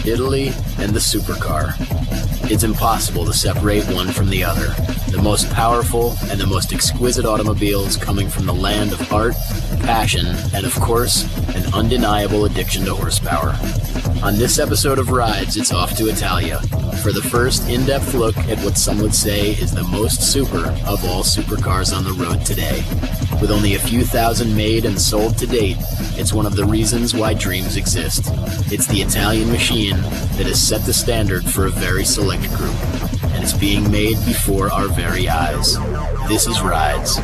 Italy, and the supercar. It's impossible to separate one from the other. The most powerful and the most exquisite automobiles coming from the land of art, passion, and of course, an undeniable addiction to horsepower. On this episode of Rides, it's off to Italia for the first in-depth look at what some would say is the most super of all supercars on the road today. With only a few thousand made and sold to date, it's one of the reasons why dreams exist. It's the Italian machine that has set the standard for a very select group, and it's being made before our very eyes. This is Rides.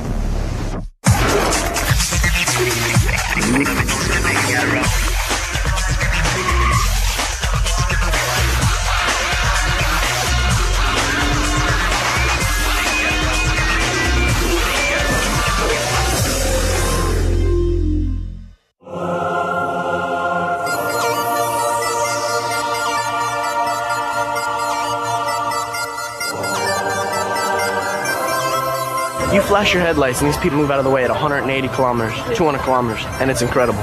You flash your headlights and these people move out of the way at 180 kilometers, 200 kilometers, and it's incredible.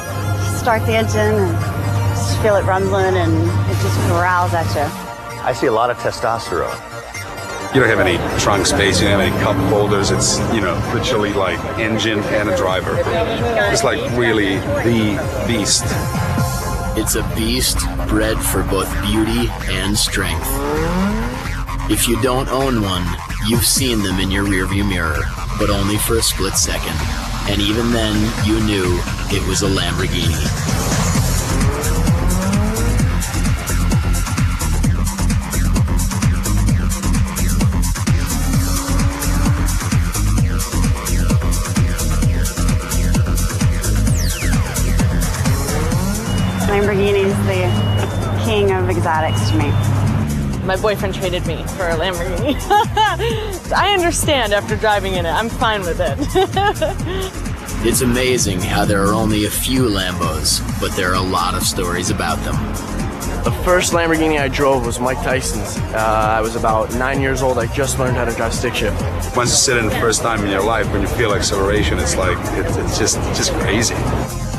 Start the engine and just feel it rumbling and it just growls at you. I see a lot of testosterone. You don't have any trunk space, you don't have any cup holders. It's, literally like engine and a driver. It's like really the beast. It's a beast bred for both beauty and strength. If you don't own one, you've seen them in your rearview mirror, but only for a split second. And even then, you knew it was a Lamborghini. Lamborghini's the king of exotics to me. My boyfriend traded me for a Lamborghini. I understand after driving in it. I'm fine with it. It's amazing how there are only a few Lambos, but there are a lot of stories about them. The first Lamborghini I drove was Mike Tyson's. I was about 9 years old. I just learned how to drive stick shift. Once you sit in the first time in your life, when you feel acceleration, it's like, it's just crazy.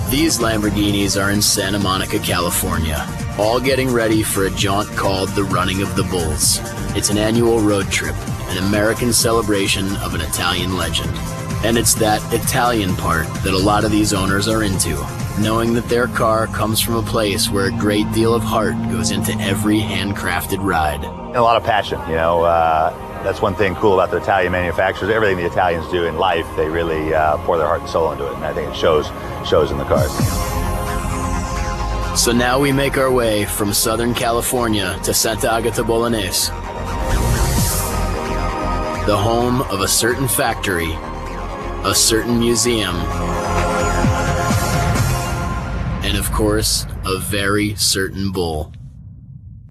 These Lamborghinis are in Santa Monica, California, all getting ready for a jaunt called the Running of the Bulls. It's an annual road trip, an American celebration of an Italian legend. And it's that Italian part that a lot of these owners are into, knowing that their car comes from a place where a great deal of heart goes into every handcrafted ride. And a lot of passion, That's one thing cool about the Italian manufacturers. Everything the Italians do in life, they really pour their heart and soul into it, and I think it shows in the cars. So now we make our way from Southern California to Sant'Agata Bolognese, the home of a certain factory, a certain museum, and of course, a very certain bull.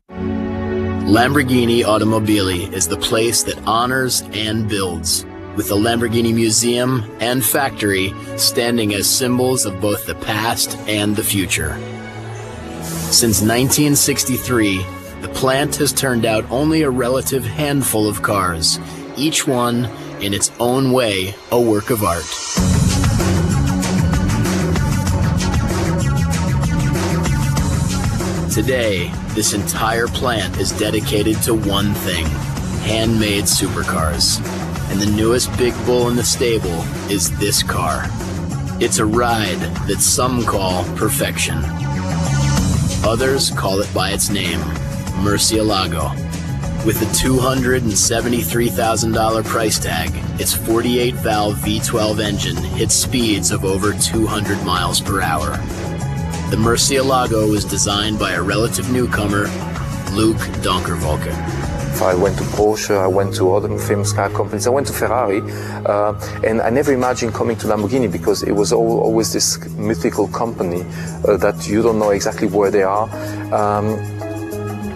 Lamborghini Automobili is the place that honors and builds, with the Lamborghini Museum and factory standing as symbols of both the past and the future. Since 1963, the plant has turned out only a relative handful of cars, each one, in its own way, a work of art. Today, this entire plant is dedicated to one thing: handmade supercars. And the newest big bull in the stable is this car. It's a ride that some call perfection. Others call it by its name, Murcielago. With a $273,000 price tag, its 48-valve V12 engine hits speeds of over 200 miles per hour. The Murcielago was designed by a relative newcomer, Luke Donkerwolke. I went to Porsche, I went to other famous car companies, I went to Ferrari, and I never imagined coming to Lamborghini because it was always this mythical company that you don't know exactly where they are.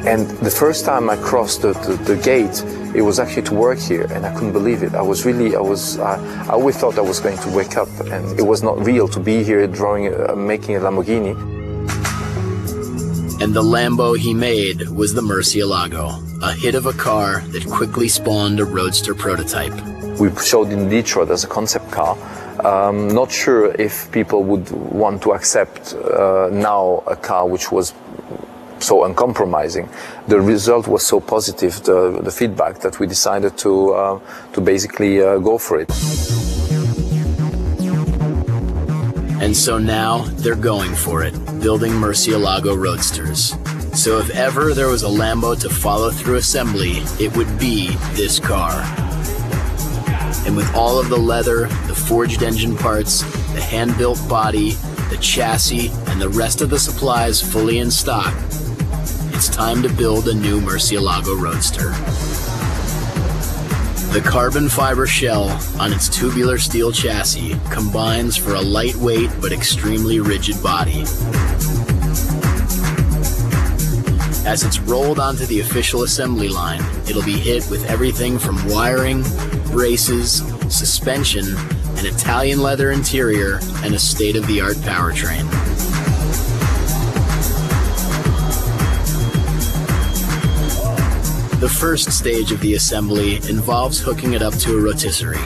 And the first time I crossed the gate, it was actually to work here, and I couldn't believe it. I always thought I was going to wake up, and it was not real to be here making a Lamborghini. And the Lambo he made was the Murcielago, a hit of a car that quickly spawned a roadster prototype. We showed in Detroit as a concept car. Not sure if people would want to accept now a car which was so uncompromising. The result was so positive, the feedback, that we decided to basically go for it. And so now they're going for it, building Murcielago Roadsters. So if ever there was a Lambo to follow through assembly, it would be this car. And with all of the leather, the forged engine parts, the hand-built body, the chassis, and the rest of the supplies fully in stock, it's time to build a new Murcielago Roadster. The carbon fiber shell on its tubular steel chassis combines for a lightweight but extremely rigid body. As it's rolled onto the official assembly line, it'll be hit with everything from wiring, braces, suspension, an Italian leather interior, and a state-of-the-art powertrain. The first stage of the assembly involves hooking it up to a rotisserie.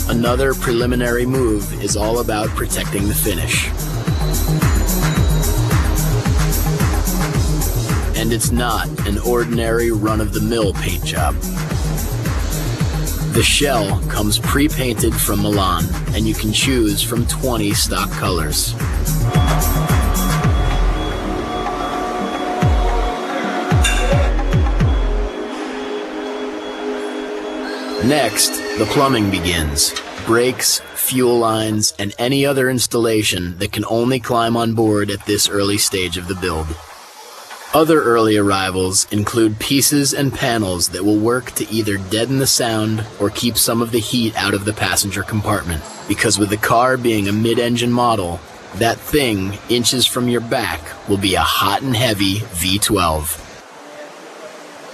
Another preliminary move is all about protecting the finish. And it's not an ordinary run-of-the-mill paint job. The shell comes pre-painted from Milan, and you can choose from 20 stock colors. Next, the plumbing begins. Brakes, fuel lines, and any other installation that can only climb on board at this early stage of the build. Other early arrivals include pieces and panels that will work to either deaden the sound or keep some of the heat out of the passenger compartment. Because with the car being a mid-engine model, that thing inches from your back will be a hot and heavy V12.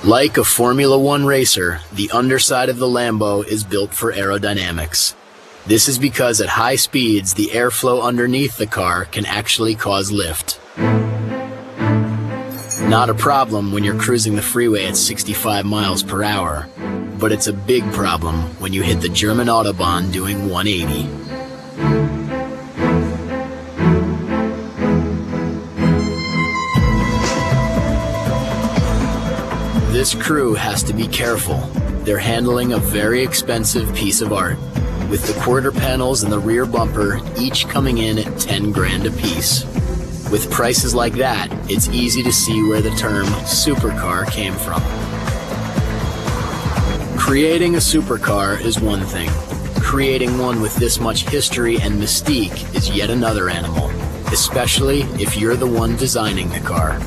Like a Formula One racer, the underside of the Lambo is built for aerodynamics. This is because at high speeds, the airflow underneath the car can actually cause lift. Not a problem when you're cruising the freeway at 65 miles per hour, but it's a big problem when you hit the German Autobahn doing 180. This crew has to be careful. They're handling a very expensive piece of art, with the quarter panels and the rear bumper each coming in at 10 grand a piece. With prices like that, it's easy to see where the term supercar came from. Creating a supercar is one thing. Creating one with this much history and mystique is yet another animal, especially if you're the one designing the car.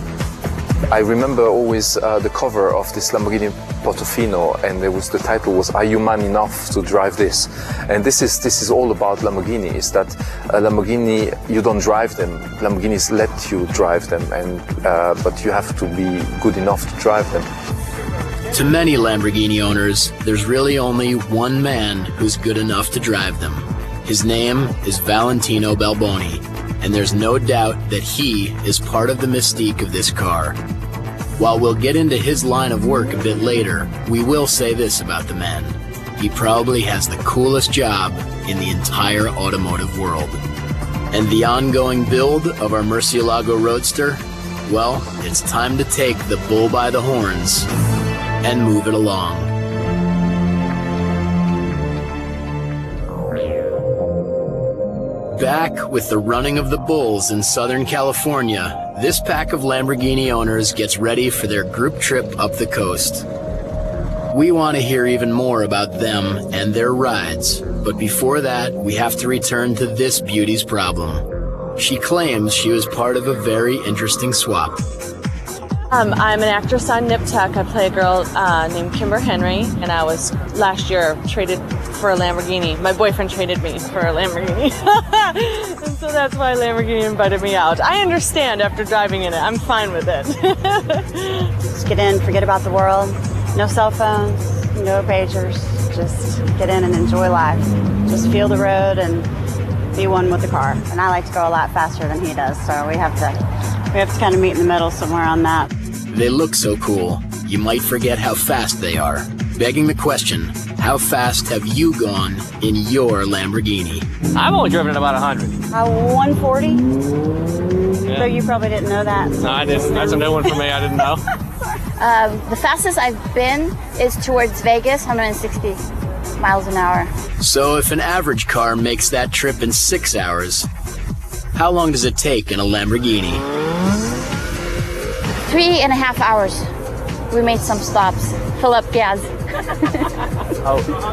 I remember always the cover of this Lamborghini Portofino, and the title was "Are you man enough to drive this?" And this is all about Lamborghini. Is that Lamborghini? You don't drive them. Lamborghinis let you drive them, and but you have to be good enough to drive them. To many Lamborghini owners, there's really only one man who's good enough to drive them. His name is Valentino Balboni, and there's no doubt that he is part of the mystique of this car. While we'll get into his line of work a bit later, we will say this about the man. He probably has the coolest job in the entire automotive world. And the ongoing build of our Murcielago Roadster? Well, it's time to take the bull by the horns and move it along. Back with the running of the bulls in Southern California, this pack of Lamborghini owners gets ready for their group trip up the coast. We want to hear even more about them and their rides, but before that, we have to return to this beauty's problem. She claims she was part of a very interesting swap. I'm an actress on Nip Tuck. I play a girl named Kimber Henry, and I was last year traded for a Lamborghini. My boyfriend traded me for a Lamborghini. And so that's why Lamborghini invited me out. I understand after driving in it. I'm fine with it. Just get in, forget about the world. No cell phones, no pagers. Just get in and enjoy life. Just feel the road and be one with the car. And I like to go a lot faster than he does, so we have to kind of meet in the middle somewhere on that. They look so cool, you might forget how fast they are. Begging the question, how fast have you gone in your Lamborghini? I've only driven about 100. 140. So you probably didn't know that. No, I didn't. That's a new one for me. I didn't know. The fastest I've been is towards Vegas, 160 miles an hour. So if an average car makes that trip in 6 hours, how long does it take in a Lamborghini? 3.5 hours. We made some stops, fill up gas.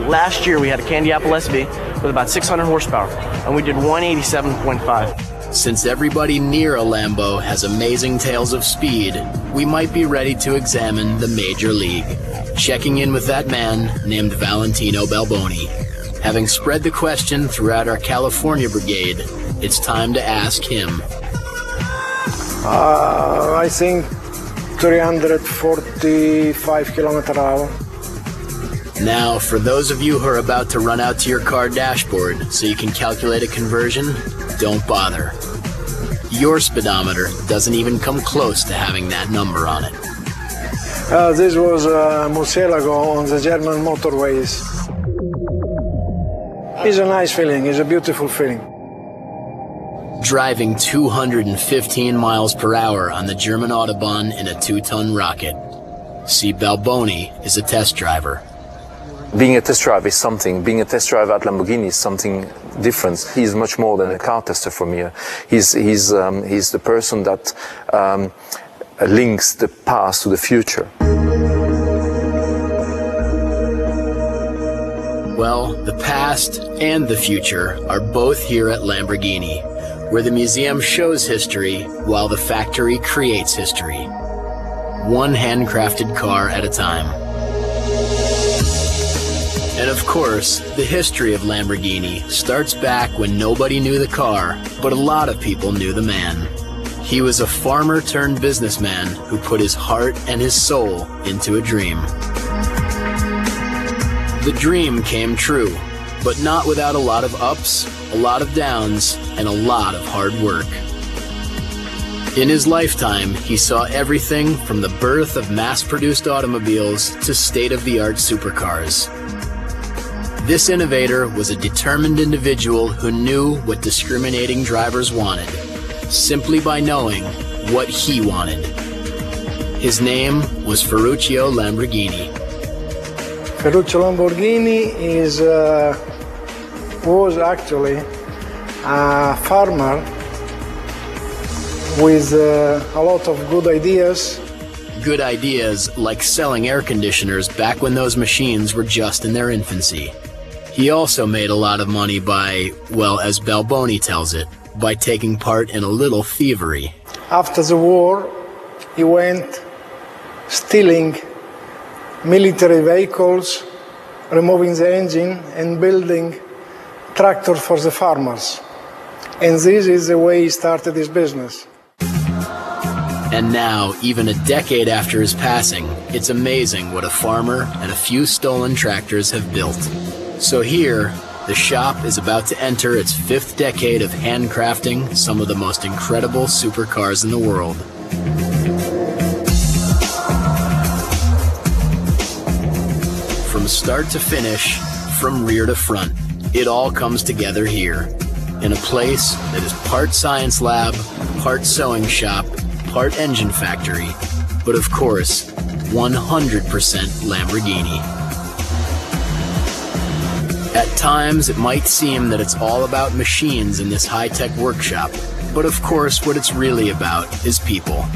Last year we had a Candy Apple SB with about 600 horsepower, and we did 187.5. Since everybody near a Lambo has amazing tales of speed, we might be ready to examine the Major League. Checking in with that man named Valentino Balboni. Having spread the question throughout our California brigade, it's time to ask him. I think 345 km/h. Now, for those of you who are about to run out to your car dashboard so you can calculate a conversion, don't bother. Your speedometer doesn't even come close to having that number on it. This was Murcielago on the German motorways. It's a nice feeling, it's a beautiful feeling. Driving 215 miles per hour on the German Autobahn in a 2-ton rocket. See, Balboni is a test driver. Being a test driver is something. Being a test driver at Lamborghini is something different. He's much more than a car tester for me. He's the person that links the past to the future. Well, the past and the future are both here at Lamborghini, where the museum shows history while the factory creates history. One handcrafted car at a time. And of course, the history of Lamborghini starts back when nobody knew the car, but a lot of people knew the man. He was a farmer turned businessman who put his heart and his soul into a dream. The dream came true, but not without a lot of ups, a lot of downs, and a lot of hard work. In his lifetime, he saw everything from the birth of mass-produced automobiles to state-of-the-art supercars. This innovator was a determined individual who knew what discriminating drivers wanted, simply by knowing what he wanted. His name was Ferruccio Lamborghini. Ferruccio Lamborghini was actually a farmer with a lot of good ideas. Good ideas like selling air conditioners back when those machines were just in their infancy. He also made a lot of money by, well, as Balboni tells it, by taking part in a little thievery. After the war, he went stealing military vehicles, removing the engine and building tractors for the farmers. And this is the way he started his business. And now, even a decade after his passing, it's amazing what a farmer and a few stolen tractors have built. So here, the shop is about to enter its 5th decade of handcrafting some of the most incredible supercars in the world. From start to finish, from rear to front, it all comes together here, in a place that is part science lab, part sewing shop, part engine factory, but of course, 100% Lamborghini. At times, it might seem that it's all about machines in this high-tech workshop, but of course, what it's really about is people.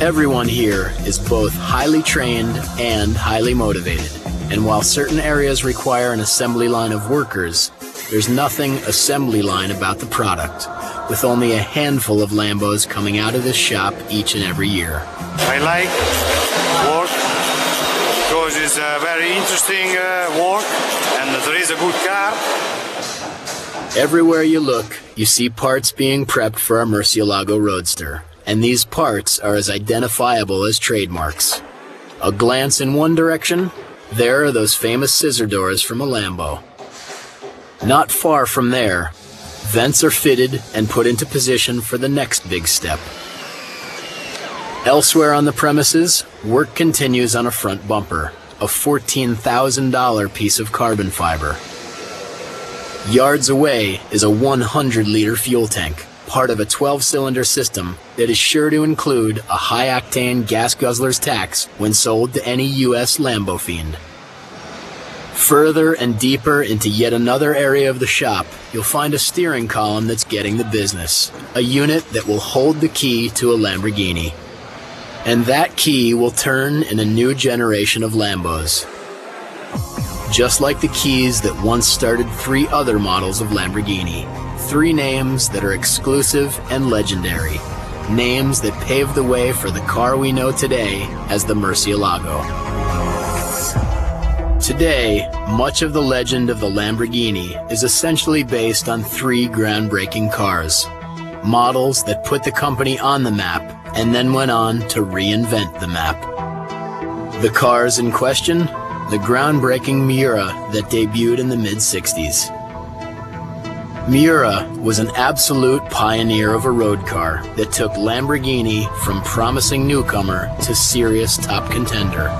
Everyone here is both highly trained and highly motivated, and while certain areas require an assembly line of workers, there's nothing assembly line about the product, with only a handful of Lambos coming out of this shop each and every year. I like work because it's a very interesting work and there is a good car. Everywhere you look, you see parts being prepped for a Murcielago Roadster, and these parts are as identifiable as trademarks. A glance in one direction, there are those famous scissor doors from a Lambo. Not far from there, vents are fitted and put into position for the next big step. Elsewhere on the premises, work continues on a front bumper, a $14,000 piece of carbon fiber. Yards away is a 100-liter fuel tank, part of a 12-cylinder system that is sure to include a high-octane gas guzzler's tax when sold to any U.S. Lambo fiend. Further and deeper into yet another area of the shop, you'll find a steering column that's getting the business, a unit that will hold the key to a Lamborghini. And that key will turn in a new generation of Lambos. Just like the keys that once started 3 other models of Lamborghini. 3 names that are exclusive and legendary. Names that paved the way for the car we know today as the Murcielago. Today, much of the legend of the Lamborghini is essentially based on 3 groundbreaking cars. Models that put the company on the map and then went on to reinvent the map. The cars in question? The groundbreaking Miura that debuted in the mid-60s. Miura was an absolute pioneer of a road car that took Lamborghini from promising newcomer to serious top contender.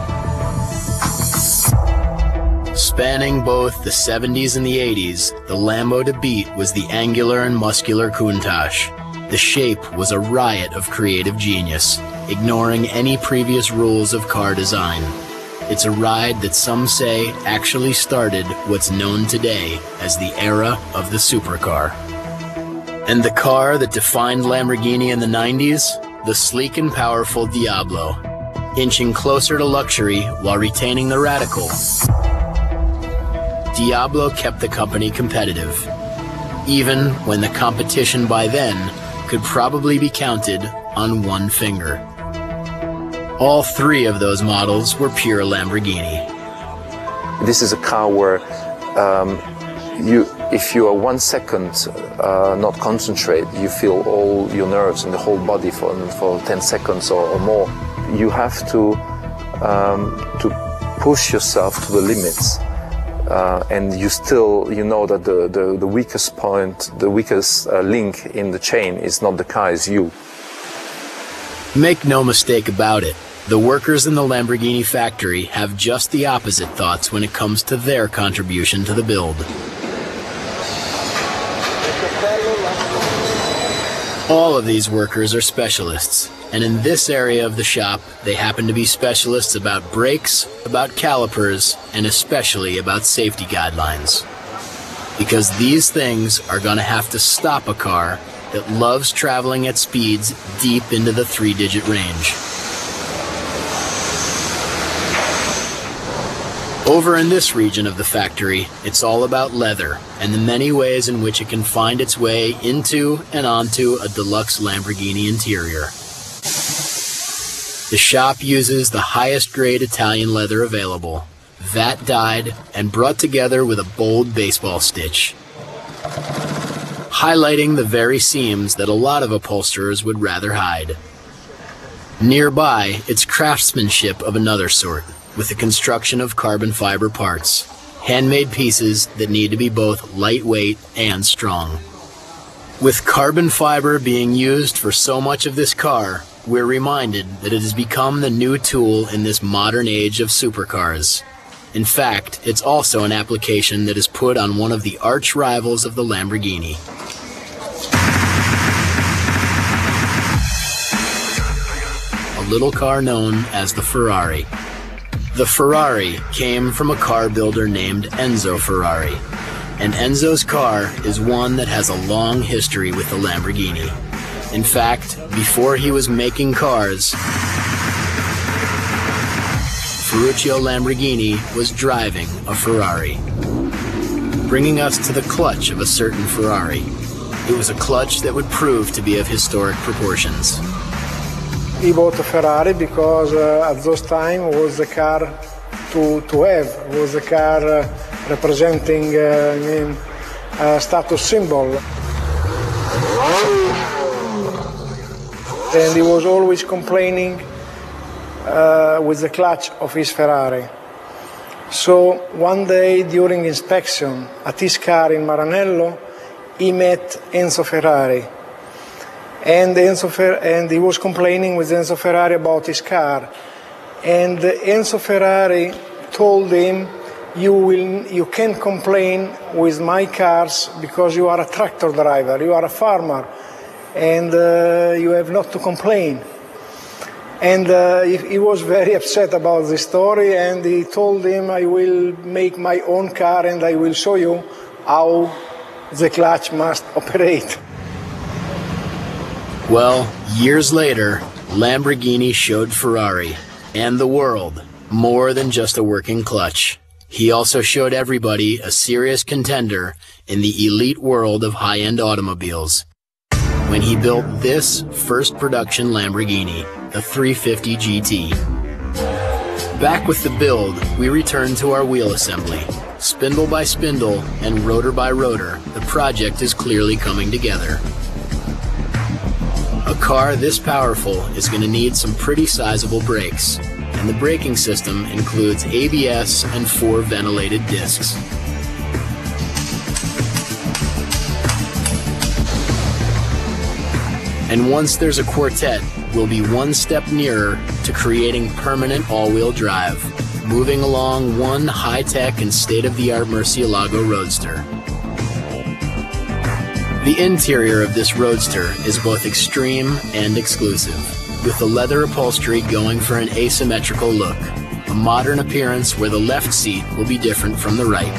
Spanning both the 70s and the 80s, the Lambo to beat was the angular and muscular Countach. The shape was a riot of creative genius, ignoring any previous rules of car design. It's a ride that some say actually started what's known today as the era of the supercar. And the car that defined Lamborghini in the 90s? The sleek and powerful Diablo, inching closer to luxury while retaining the radical. Diablo kept the company competitive, even when the competition by then could probably be counted on one finger. All 3 of those models were pure Lamborghini. This is a car where if you are 1 second not concentrate, you feel all your nerves and the whole body for 10 seconds or more. You have to push yourself to the limits. And you know that the weakest point, the weakest link in the chain is not the car, it's you. Make no mistake about it, the workers in the Lamborghini factory have just the opposite thoughts when it comes to their contribution to the build. All of these workers are specialists, and in this area of the shop, they happen to be specialists about brakes, about calipers, and especially about safety guidelines. Because these things are going to have to stop a car that loves traveling at speeds deep into the 3-digit range. Over in this region of the factory, it's all about leather and the many ways in which it can find its way into and onto a deluxe Lamborghini interior. The shop uses the highest grade Italian leather available, vat dyed and brought together with a bold baseball stitch, highlighting the very seams that a lot of upholsterers would rather hide. Nearby, it's craftsmanship of another sort, with the construction of carbon fiber parts, handmade pieces that need to be both lightweight and strong. With carbon fiber being used for so much of this car, we're reminded that it has become the new tool in this modern age of supercars. In fact, it's also an application that is put on one of the arch rivals of the Lamborghini. A little car known as the Ferrari. The Ferrari came from a car builder named Enzo Ferrari, and Enzo's car is one that has a long history with the Lamborghini. In fact, before he was making cars, Ferruccio Lamborghini was driving a Ferrari. Bringing us to the clutch of a certain Ferrari. It was a clutch that would prove to be of historic proportions. He bought a Ferrari because at those times was the car to have, was the car representing a status symbol. And he was always complaining with the clutch of his Ferrari. So one day during inspection at his car in Maranello, he met Enzo Ferrari. And he was complaining with Enzo Ferrari about his car. And Enzo Ferrari told him, you can't complain with my cars because you are a tractor driver, you are a farmer. and you have not to complain. And he was very upset about the story, and he told him, I will make my own car and I will show you how the clutch must operate. Well, years later, Lamborghini showed Ferrari and the world more than just a working clutch. He also showed everybody a serious contender in the elite world of high-end automobiles when he built this first production Lamborghini, the 350 GT. Back with the build, we return to our wheel assembly. Spindle by spindle and rotor by rotor, the project is clearly coming together. A car this powerful is going to need some pretty sizable brakes, and the braking system includes ABS and 4 ventilated discs. And once there's a quartet, we'll be one step nearer to creating permanent all-wheel drive, moving along one high-tech and state-of-the-art Murcielago Roadster. The interior of this Roadster is both extreme and exclusive, with the leather upholstery going for an asymmetrical look, a modern appearance where the left seat will be different from the right.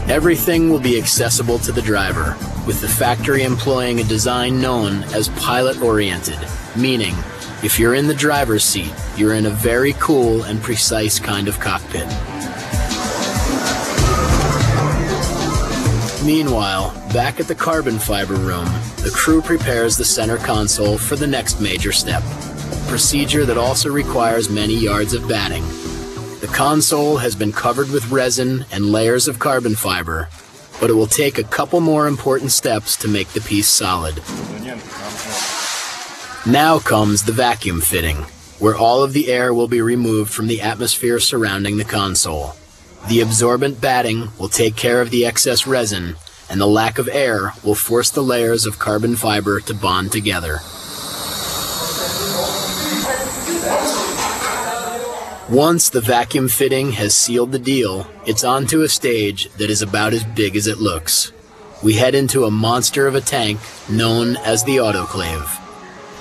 Everything will be accessible to the driver, with the factory employing a design known as pilot-oriented, meaning if you're in the driver's seat, you're in a very cool and precise kind of cockpit. Meanwhile, back at the carbon fiber room, the crew prepares the center console for the next major step, a procedure that also requires many yards of batting. The console has been covered with resin and layers of carbon fiber, but it will take a couple more important steps to make the piece solid. Now comes the vacuum fitting, where all of the air will be removed from the atmosphere surrounding the console. The absorbent batting will take care of the excess resin, and the lack of air will force the layers of carbon fiber to bond together. Once the vacuum fitting has sealed the deal, it's onto a stage that is about as big as it looks. We head into a monster of a tank known as the autoclave.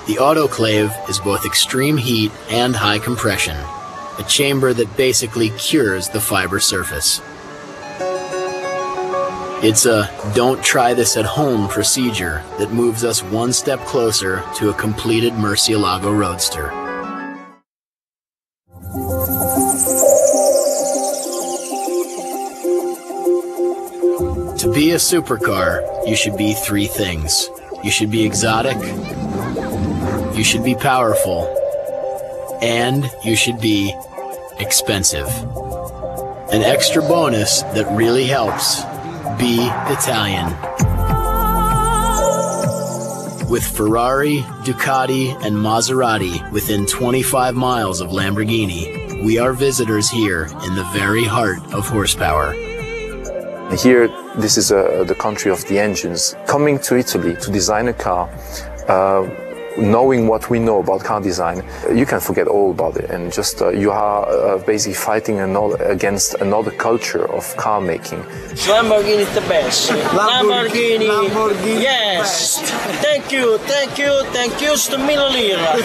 The autoclave is both extreme heat and high compression, a chamber that basically cures the fiber surface. It's a don't try this at home procedure that moves us one step closer to a completed Murcielago Roadster. To be a supercar, you should be 3 things. You should be exotic, you should be powerful, and you should be expensive. An extra bonus that really helps: be Italian. With Ferrari, Ducati, and Maserati within 25 miles of Lamborghini, we are visitors here in the very heart of horsepower. Here, this is the country of the engines. Coming to Italy to design a car, knowing what we know about car design, you can forget all about it, and just you are basically fighting against another culture of car making. Lamborghini is the best. Lamborghini. Yes. Thank you, thank you, thank you, 100.000 lira.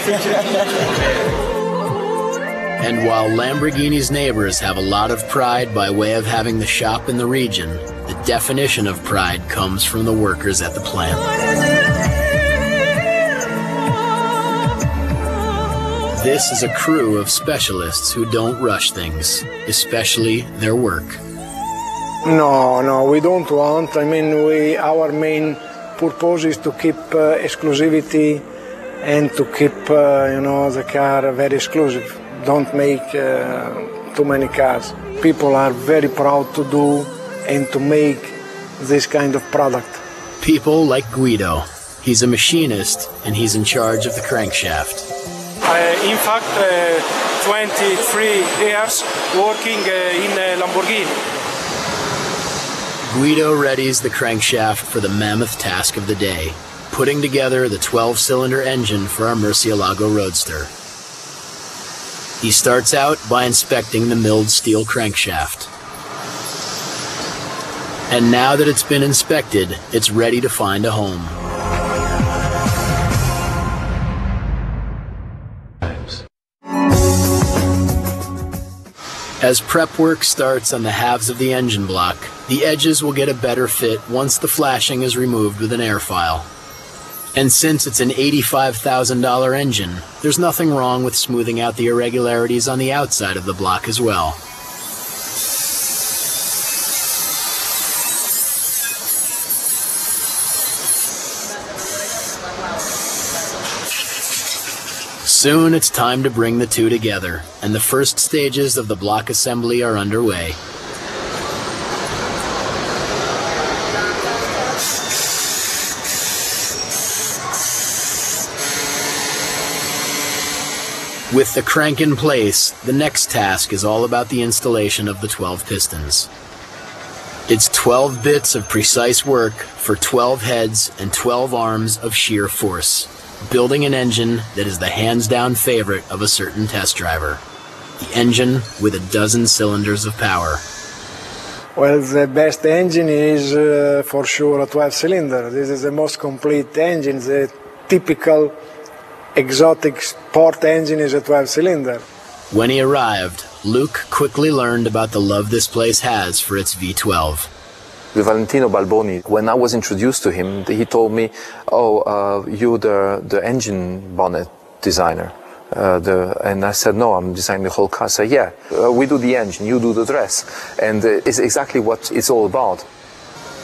And while Lamborghini's neighbors have a lot of pride by way of having the shop in the region, the definition of pride comes from the workers at the plant. This is a crew of specialists who don't rush things, especially their work. No, we don't want. I mean, our main purpose is to keep exclusivity and to keep, the car very exclusive. Don't make too many cars. People are very proud to do and to make this kind of product. People like Guido. He's a machinist and he's in charge of the crankshaft. In fact, 23 years working in Lamborghini. Guido readies the crankshaft for the mammoth task of the day, putting together the 12-cylinder engine for our Murcielago Roadster. He starts out by inspecting the milled steel crankshaft. And now that it's been inspected, it's ready to find a home. As prep work starts on the halves of the engine block, the edges will get a better fit once the flashing is removed with an air file. And since it's an $85,000 engine, there's nothing wrong with smoothing out the irregularities on the outside of the block as well. Soon it's time to bring the two together, and the first stages of the block assembly are underway. With the crank in place, the next task is all about the installation of the 12 pistons. It's 12 bits of precise work for 12 heads and 12 arms of sheer force, building an engine that is the hands-down favorite of a certain test driver. The engine with a dozen cylinders of power. Well, the best engine is for sure a 12-cylinder. This is the most complete engine. The typical exotic sport engine is a 12-cylinder. When he arrived, Luke quickly learned about the love this place has for its V12. With Valentino Balboni, when I was introduced to him, he told me, you're the engine bonnet designer. And I said, no, I'm designing the whole car. I said, yeah, we do the engine, you do the dress. And it's exactly what it's all about.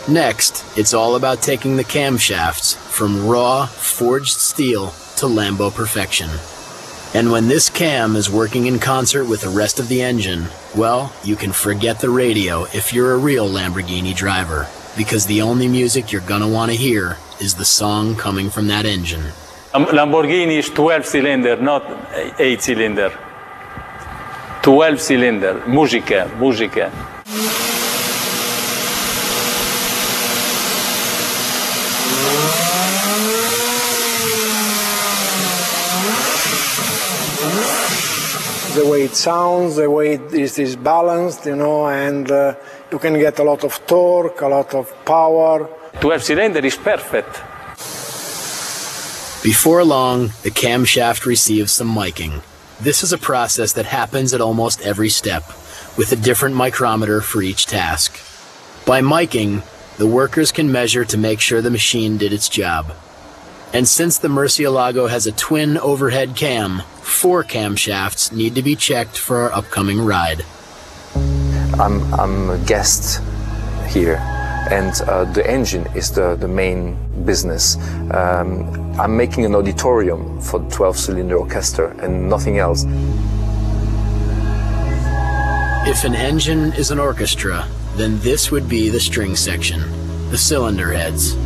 Next, it's all about taking the camshafts from raw, forged steel to Lambo perfection. And when this cam is working in concert with the rest of the engine, well, you can forget the radio if you're a real Lamborghini driver, because the only music you're gonna want to hear is the song coming from that engine. Lamborghini is 12-cylinder, not 8-cylinder. 12-cylinder, musica. The way it sounds, the way it is balanced, you know, and you can get a lot of torque, a lot of power. 12-cylinder is perfect. Before long, the camshaft receives some miking. This is a process that happens at almost every step, with a different micrometer for each task. By miking, the workers can measure to make sure the machine did its job. And since the Murcielago has a twin overhead cam, 4 camshafts need to be checked for our upcoming ride. I'm a guest here, and the engine is the main business. I'm making an auditorium for the 12-cylinder orchestra and nothing else. If an engine is an orchestra, then this would be the string section, the cylinder heads.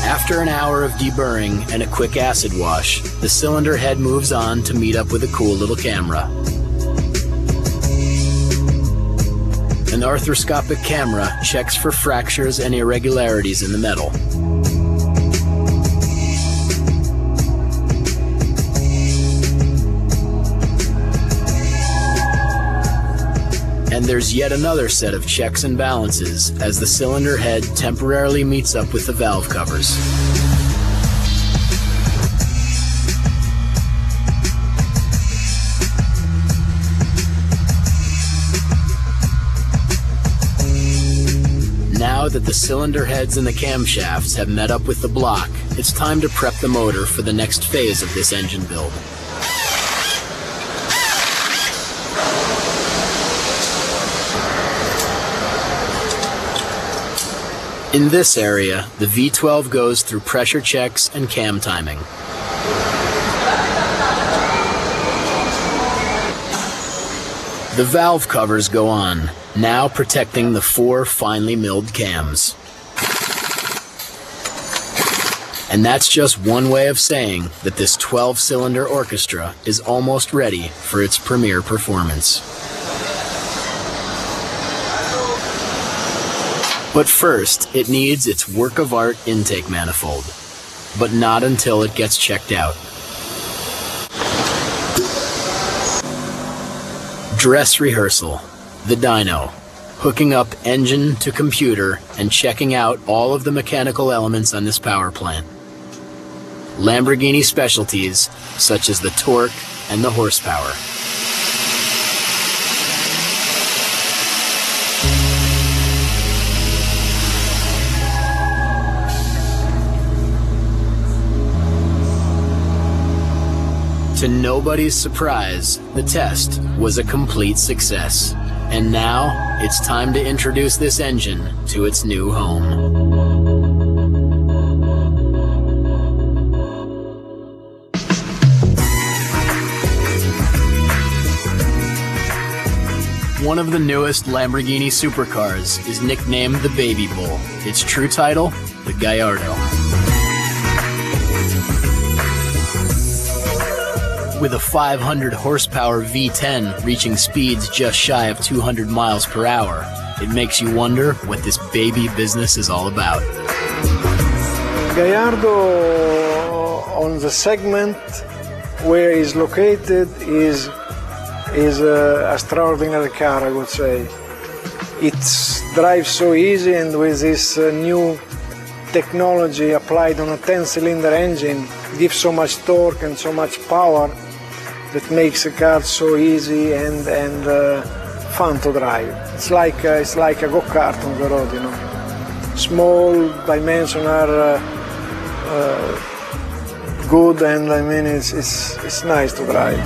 After an hour of deburring and a quick acid wash, the cylinder head moves on to meet up with a cool little camera. An arthroscopic camera checks for fractures and irregularities in the metal. And there's yet another set of checks and balances as the cylinder head temporarily meets up with the valve covers. Now that the cylinder heads and the camshafts have met up with the block, it's time to prep the motor for the next phase of this engine build. In this area, the V12 goes through pressure checks and cam timing. The valve covers go on, now protecting the 4 finely milled cams. And that's just one way of saying that this 12-cylinder orchestra is almost ready for its premiere performance. But first, it needs its work of art intake manifold, but not until it gets checked out. Dress rehearsal. The dyno, hooking up engine to computer and checking out all of the mechanical elements on this power plant. Lamborghini specialties such as the torque and the horsepower. To nobody's surprise, the test was a complete success. And now, it's time to introduce this engine to its new home. One of the newest Lamborghini supercars is nicknamed the Baby Bull. Its true title, the Gallardo. With a 500 horsepower V10 reaching speeds just shy of 200 miles per hour, it makes you wonder what this baby business is all about. Gallardo, on the segment where it's located, is an extraordinary car, I would say. It drives so easy, and with this new technology applied on a 10-cylinder engine, gives so much torque and so much power that makes the car so easy and fun to drive. It's like a go-kart on the road, you know. Small, dimensional, good, and I mean it's nice to drive.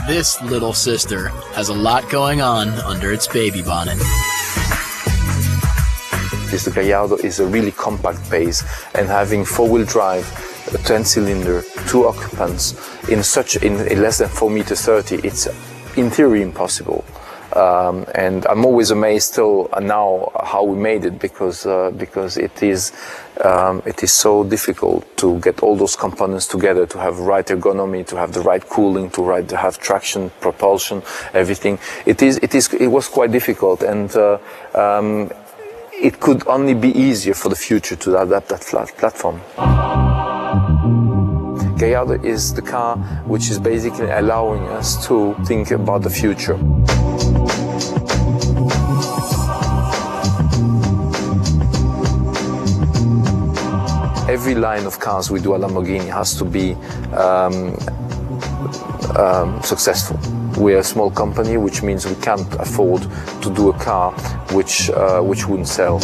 This little sister has a lot going on under its baby bonnet. The Gallardo is a really compact base, and having four-wheel drive, a 10-cylinder, 2 occupants in less than 4.30 meters, it's in theory impossible. And I'm always amazed still now how we made it, because it is so difficult to get all those components together, to have right ergonomy, to have the right cooling, to have traction, propulsion, everything. It was quite difficult, and it could only be easier for the future to adapt that platform. Gallardo is the car which is basically allowing us to think about the future. Every line of cars we do at Lamborghini has to be successful. We're a small company, which means we can't afford to do a car which wouldn't sell.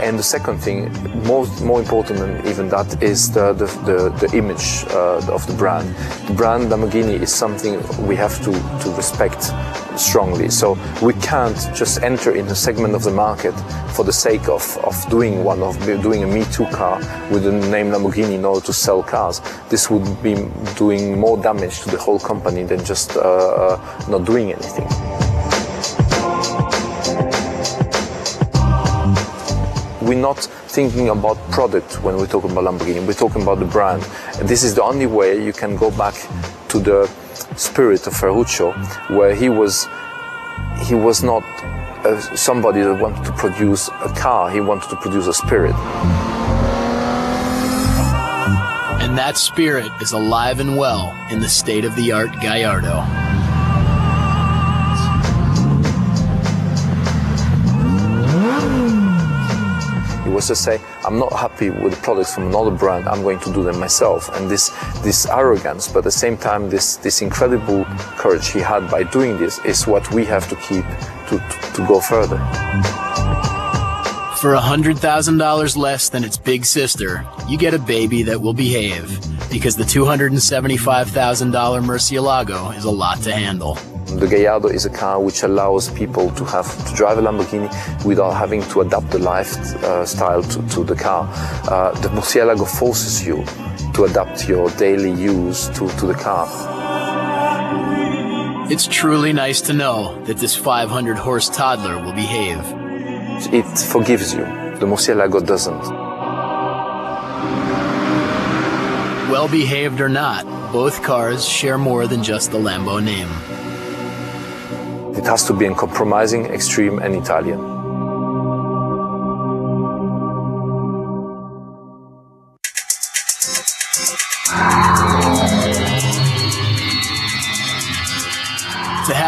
And the second thing, more important than even that, is the image of the brand. The brand Lamborghini is something we have to respect strongly. So we can't just enter in a segment of the market for the sake of doing a Me Too car with the name Lamborghini in order to sell cars. This would be doing more damage to the whole company than just not doing anything. We're not thinking about product when we're talking about Lamborghini, we're talking about the brand. And this is the only way you can go back to the spirit of Ferruccio, where he was not somebody that wanted to produce a car, he wanted to produce a spirit. And that spirit is alive and well in the state-of-the-art Gallardo. He was to say, I'm not happy with the products from another brand, I'm going to do them myself. And this arrogance, but at the same time this incredible courage he had by doing this is what we have to keep to go further. For $100,000 less than its big sister, you get a baby that will behave, because the $275,000 Murcielago is a lot to handle. The Gallardo is a car which allows people to drive a Lamborghini without having to adapt the lifestyle to the car. The Murcielago forces you to adapt your daily use to the car. It's truly nice to know that this 500-horse toddler will behave. It forgives you. The Murcielago doesn't. Well-behaved or not, both cars share more than just the Lambo name. It has to be uncompromising, extreme, and Italian.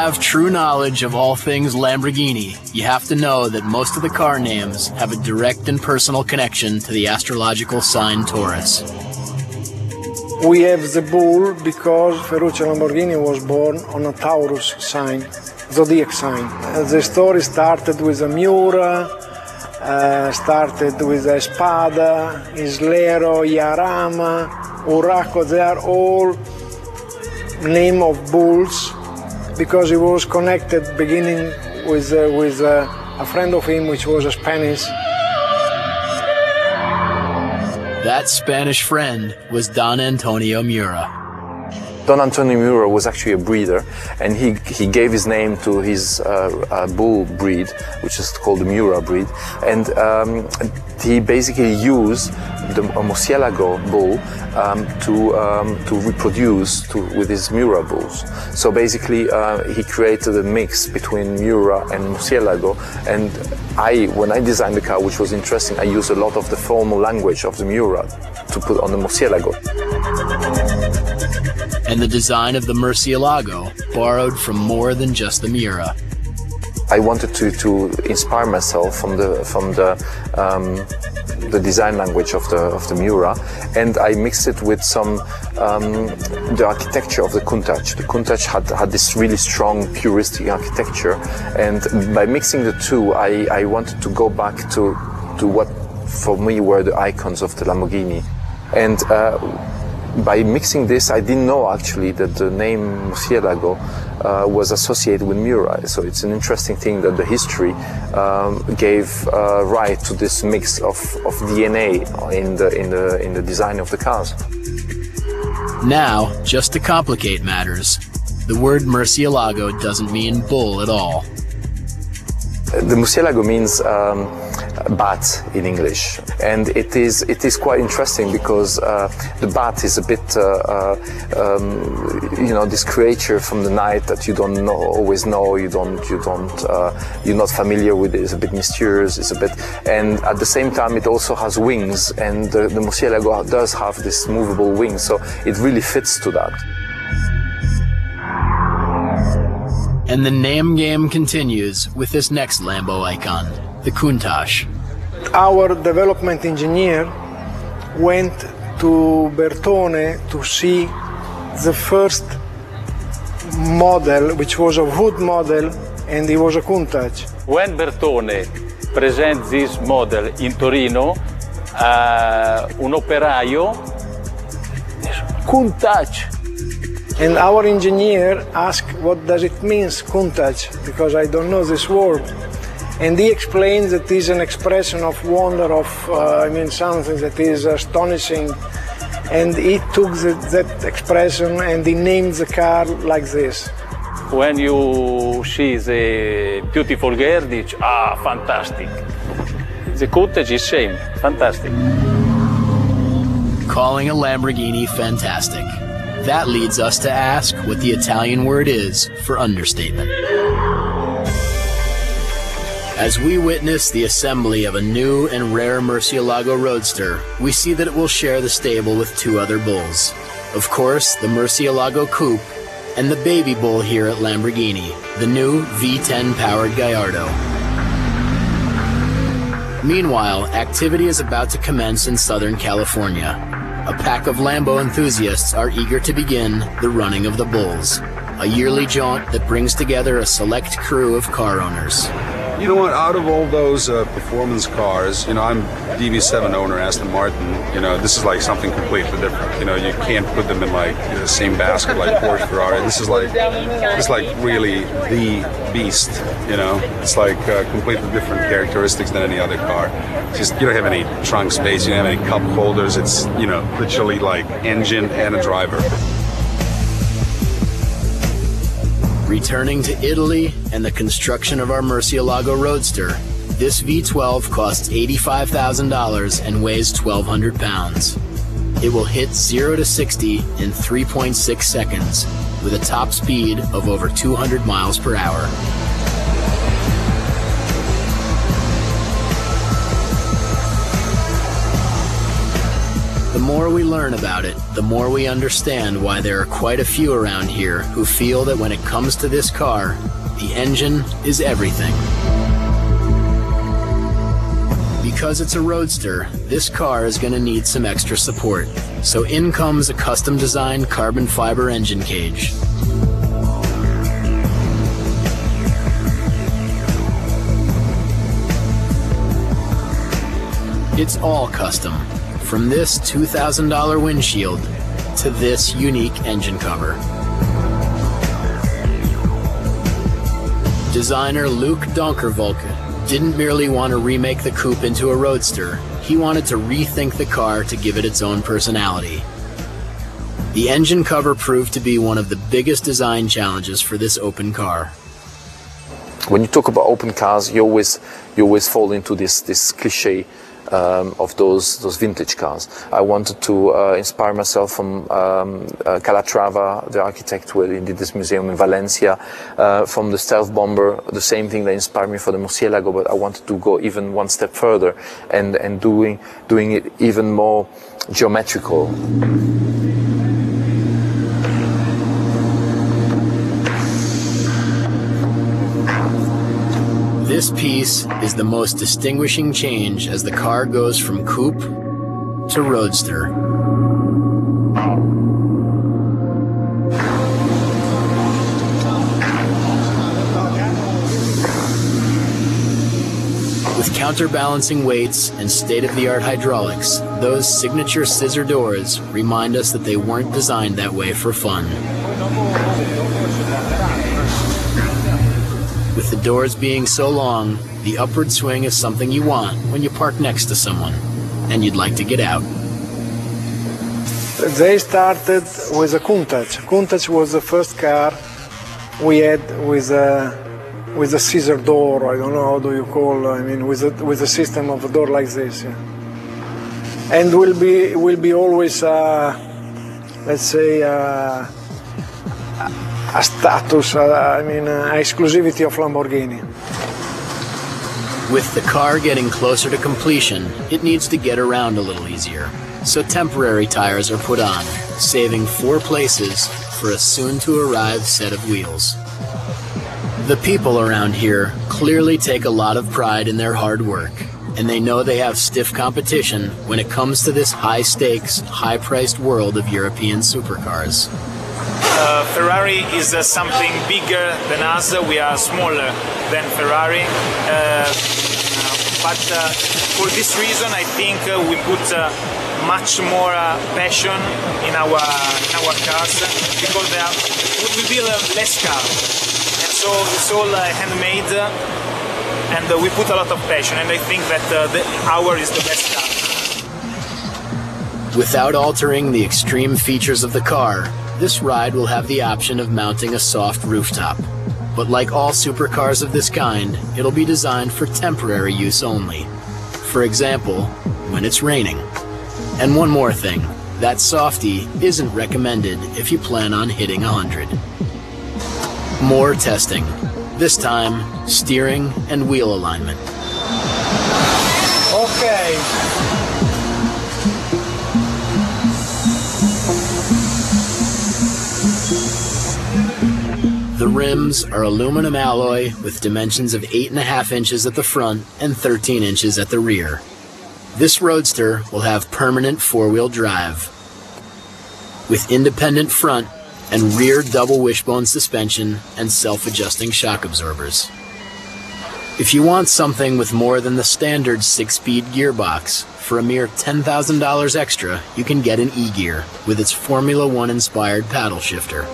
have true knowledge of all things Lamborghini, you have to know that most of the car names have a direct and personal connection to the astrological sign Taurus. We have the bull because Ferruccio Lamborghini was born on a Taurus sign, zodiac sign. The story started with a Miura, started with a Spada, Islero, Yarama, Urraco. They are all name of bulls because he was connected beginning with a friend of him which was a Spanish. That Spanish friend was Don Antonio Miura. Don Antonio Miura was actually a breeder, and he gave his name to his bull breed, which is called the Miura breed, and he basically used the Murcielago bull to reproduce with his Miura bulls. So basically, he created a mix between Miura and Murcielago, and when I designed the car, which was interesting, I used a lot of the formal language of the Miura to put on the Murcielago. And the design of the Murcielago borrowed from more than just the Miura. I wanted to inspire myself from the design language of the Miura, and I mixed it with some the architecture of the Countach. The Countach had this really strong puristic architecture, and by mixing the two, I wanted to go back to what for me were the icons of the Lamborghini. And by mixing this, I didn't know actually that the name Murcielago was associated with Miura. So it's an interesting thing that the history gave right to this mix of DNA in the design of the cars. Now, just to complicate matters, the word Murcielago doesn't mean bull at all. The Murcielago means bat in English, and it is quite interesting because the bat is a bit this creature from the night that you don't always know, you're not familiar with it. It's a bit mysterious, and at the same time it also has wings, and the Murcielago does have this movable wing, so it really fits to that. And the name game continues with this next Lambo icon, the Countach. Our development engineer went to Bertone to see the first model, which was a wood model, and it was a Countach. When Bertone presents this model in Torino, un operaio, Countach. And our engineer asked, what does it mean, Countach? Because I don't know this word. And he explained that it is an expression of wonder, something that is astonishing. And he took that expression and he named the car like this. When you see the beautiful girl, fantastic. The Countach is same, fantastic. Calling a Lamborghini fantastic. That leads us to ask what the Italian word is for understatement. As we witness the assembly of a new and rare Murcielago Roadster, we see that it will share the stable with two other bulls. Of course, the Murcielago Coupe and the baby bull here at Lamborghini, the new V10-powered Gallardo. Meanwhile, activity is about to commence in Southern California. A pack of Lambo enthusiasts are eager to begin the running of the bulls, a yearly jaunt that brings together a select crew of car owners. You know what, out of all those performance cars, I'm DB7 owner, Aston Martin, this is like something completely different. You can't put them in like the same basket like Porsche, Ferrari. This is like really the beast, It's like completely different characteristics than any other car. Just, you don't have any trunk space, you don't have any cup holders. It's, literally like engine and a driver. Returning to Italy and the construction of our Murcielago Roadster, this V12 costs $85,000 and weighs 1,200 pounds. It will hit 0 to 60 in 3.6 seconds with a top speed of over 200 miles per hour. The more we learn about it, the more we understand why there are quite a few around here who feel that when it comes to this car, the engine is everything. Because it's a roadster, this car is going to need some extra support. So in comes a custom-designed carbon fiber engine cage. It's all custom, from this $2,000 windshield to this unique engine cover. Designer Luc Donkervolke didn't merely want to remake the coupe into a roadster, he wanted to rethink the car to give it its own personality. The engine cover proved to be one of the biggest design challenges for this open car. When you talk about open cars, you always fall into this cliche of those vintage cars. I wanted to inspire myself from Calatrava, the architect who did this museum in Valencia, from the stealth bomber, the same thing that inspired me for the Murcielago, but I wanted to go even one step further and doing it even more geometrical. This piece is the most distinguishing change as the car goes from coupe to roadster. With counterbalancing weights and state-of-the-art hydraulics, those signature scissor doors remind us that they weren't designed that way for fun. With the doors being so long, the upward swing is something you want when you park next to someone and you'd like to get out. They started with a Countach. Countach was the first car we had with a scissor door. I don't know how do you call. I mean, with a system of a door like this. Yeah. And will be always, let's say. A status, exclusivity of Lamborghini. With the car getting closer to completion, it needs to get around a little easier. So temporary tires are put on, saving 4 places for a soon-to-arrive set of wheels. The people around here clearly take a lot of pride in their hard work, and they know they have stiff competition when it comes to this high-stakes, high-priced world of European supercars. Ferrari is something bigger than us. We are smaller than Ferrari, but for this reason I think we put much more passion in our cars, because we build less cars, and so it's all handmade, and we put a lot of passion, and I think that our is the best car. Without altering the extreme features of the car, this ride will have the option of mounting a soft rooftop. But like all supercars of this kind, it'll be designed for temporary use only. For example, when it's raining. And one more thing, that softie isn't recommended if you plan on hitting 100. More testing. This time, steering and wheel alignment. Okay. The rims are aluminum alloy with dimensions of 8.5 inches at the front and 13 inches at the rear. This roadster will have permanent 4-wheel drive with independent front and rear double wishbone suspension and self-adjusting shock absorbers. If you want something with more than the standard 6-speed gearbox, for a mere $10,000 extra, you can get an E-Gear with its Formula One inspired paddle shifter.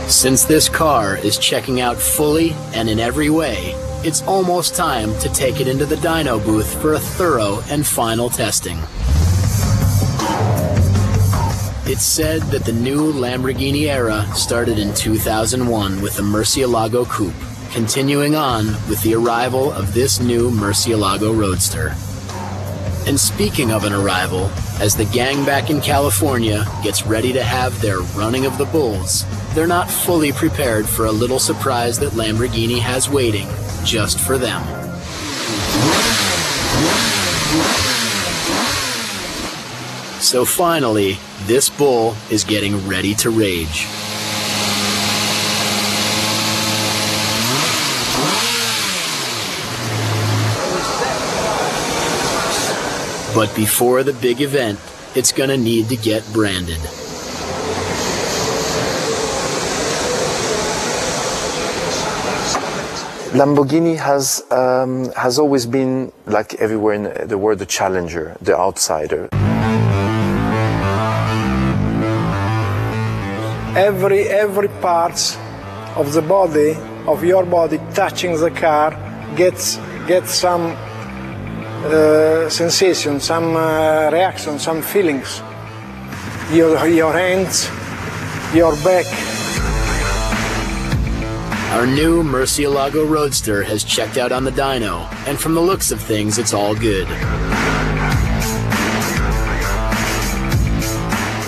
Since this car is checking out fully and in every way, it's almost time to take it into the dyno booth for a thorough and final testing. It's said that the new Lamborghini era started in 2001 with the Murcielago coupe, continuing on with the arrival of this new Murcielago Roadster. And speaking of an arrival, as the gang back in California gets ready to have their running of the bulls, they're not fully prepared for a little surprise that Lamborghini has waiting just for them. So finally, this bull is getting ready to rage. But before the big event, it's gonna need to get branded. Lamborghini has always been, like everywhere in the world, the challenger, the outsider. Every parts of the body, of your body, touching the car, gets some sensation, some reaction, some feelings. Your hands, your back. Our new Murcielago Roadster has checked out on the dyno, and from the looks of things, it's all good.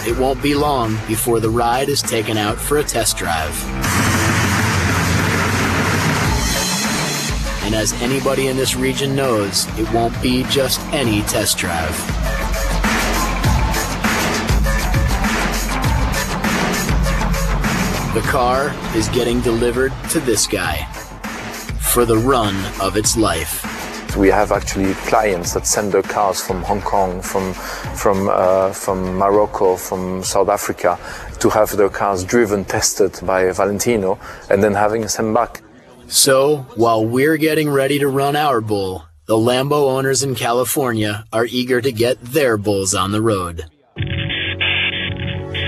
It won't be long before the ride is taken out for a test drive. And as anybody in this region knows, it won't be just any test drive. The car is getting delivered to this guy for the run of its life. We have actually clients that send their cars from Hong Kong, from Morocco, from South Africa, to have their cars driven, tested by Valentino, and then having sent back. So, while we're getting ready to run our bull, the Lambo owners in California are eager to get their bulls on the road.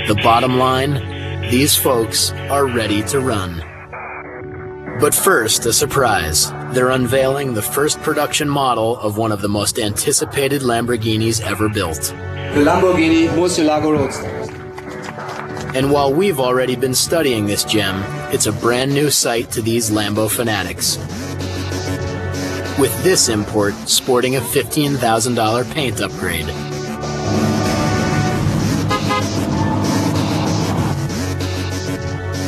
The bottom line, these folks are ready to run. But first, a surprise. They're unveiling the first production model of one of the most anticipated Lamborghinis ever built. The Lamborghini Murcielago Roadster. And while we've already been studying this gem, it's a brand new sight to these Lambo fanatics. With this import sporting a $15,000 paint upgrade.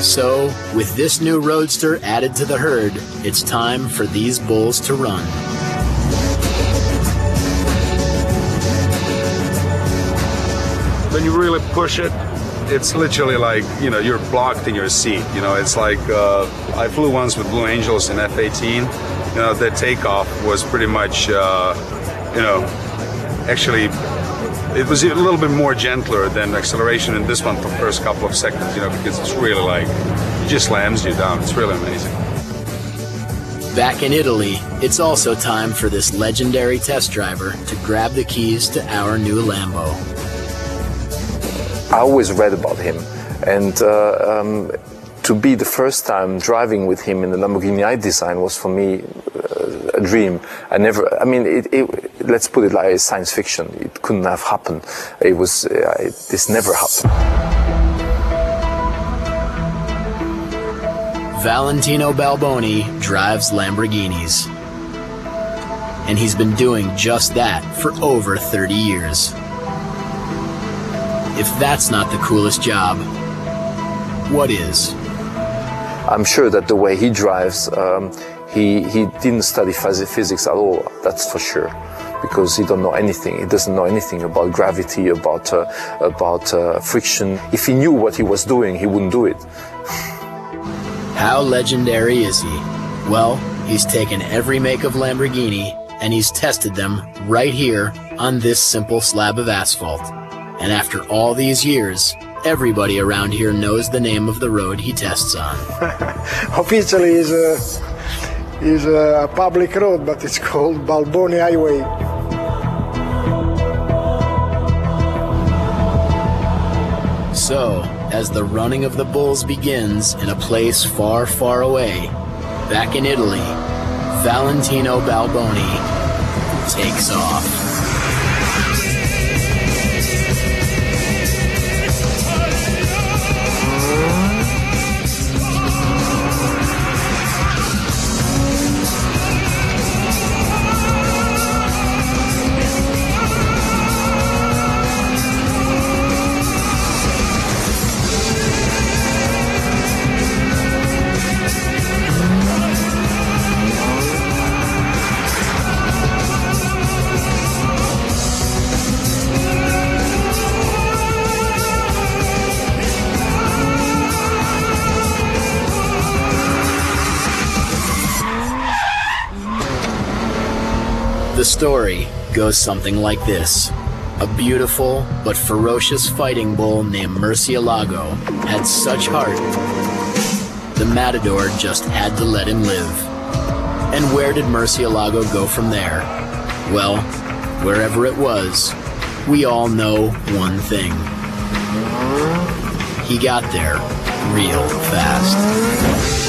So, with this new Roadster added to the herd, it's time for these bulls to run. When you really push it, it's literally like, you know, you're blocked in your seat. You know, it's like, I flew once with Blue Angels in F-18. You know, the takeoff was pretty much, you know, actually, it was a little bit more gentler than acceleration in this one for the first couple of seconds, you know, because it's really like, it just slams you down. It's really amazing. Back in Italy, it's also time for this legendary test driver to grab the keys to our new Lambo. I always read about him, and to be the first time driving with him in the Lamborghini I designed was for me a dream. Let's put it like science fiction. It couldn't have happened. This never happened. Valentino Balboni drives Lamborghinis. And he's been doing just that for over 30 years. If that's not the coolest job, what is? I'm sure that the way he drives, he didn't study physics at all, that's for sure. Because he don't know anything. He doesn't know anything about gravity, about friction. If he knew what he was doing, he wouldn't do it. How legendary is he? Well, he's taken every make of Lamborghini and he's tested them right here on this simple slab of asphalt. And after all these years, everybody around here knows the name of the road he tests on. Officially is a public road, but it's called Balboni Highway. So, as the running of the bulls begins in a place far, far away, back in Italy, Valentino Balboni takes off. The story goes something like this. A beautiful but ferocious fighting bull named Murcielago had such heart, the matador just had to let him live. And where did Murcielago go from there? Well, wherever it was, we all know one thing. He got there real fast.